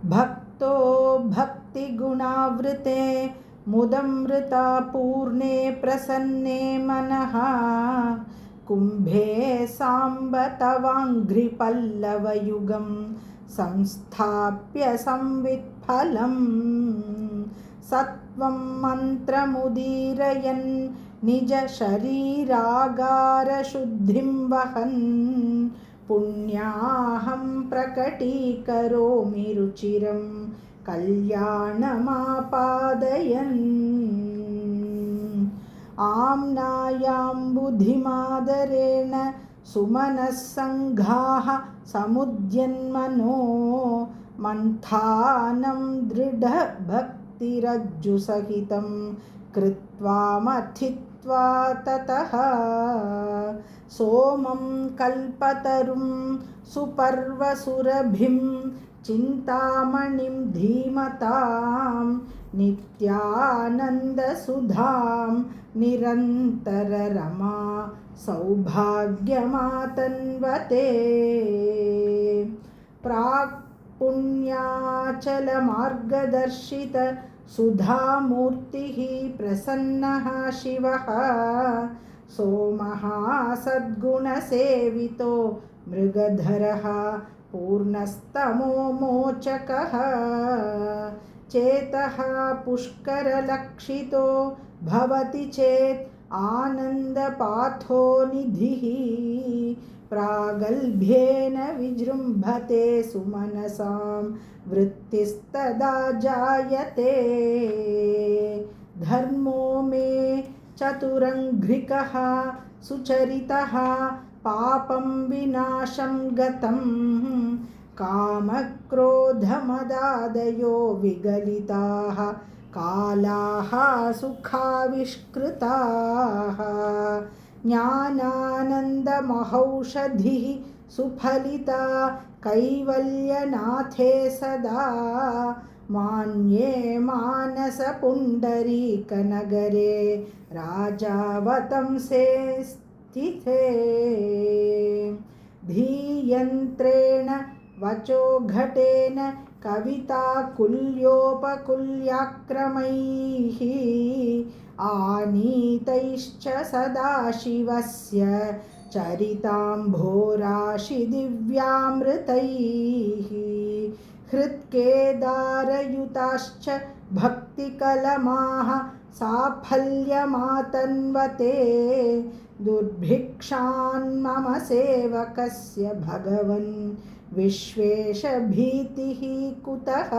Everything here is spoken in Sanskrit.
भक्तो भक्तिगुणावृते मुदमृता पूर्णे प्रसन्ने मनः कुम्भे साम्ब तवाङ्घ्रिपल्लवयुगं संस्थाप्य संवित्फलं सत्वं मन्त्रमुदीरयन् निजशरीरागारशुद्धिं वहन् पुण्याहं प्रकटीकरोमि रुचिरं कल्याणमापादयन् आम्नायाम्बुधिमादरेण सुमनः सङ्घाः समुद्यन्मनो मन्थानं दृढभक्तिरज्जुसहितं कृत्वा मथित्वा ततः सोमं कल्पतरुं सुपर्वसुरभिं चिन्तामणिं धीमतां नित्यानन्दसुधां निरन्तररमा सौभाग्यमातन्वते प्राक्पुण्याचलमार्गदर्शित सुधामूर्तिः प्रसन्नः शिवः सोमः सद्गुणसेवितो मृगधरः पूर्णस्तमोमोचकः चेतः पुष्करलक्षितो भवति चेत् आनन्दपाथो निधिः प्रागल्भ्येन विजृम्भते सुमनसां वृत्तिस्तदा जायते धर्मो मे चतुरङ्घ्रिकः सुचरितः पापं विनाशं गतं कामक्रोधमदादयो विगलिताः कालाः सुखाविष्कृताः ज्ञानानन्दमहौषधिः सुफलिता कैवल्यनाथे सदा मान्ये मानसपुण्डरीकनगरे राजावतंसे स्थिते धीयन्त्रेण वचोघटेन कविताकुल्योपकुल्याक्रमैः आनीतैश्च सदाशिवस्य चरिताम्भोराशिदिव्यामृतैः हृत्केदारयुताश्च भक्तिकलमाः साफल्यमातन्वते दुर्भिक्षान् मम सेवकस्य भगवन् विश्वेशभीतिः कुतः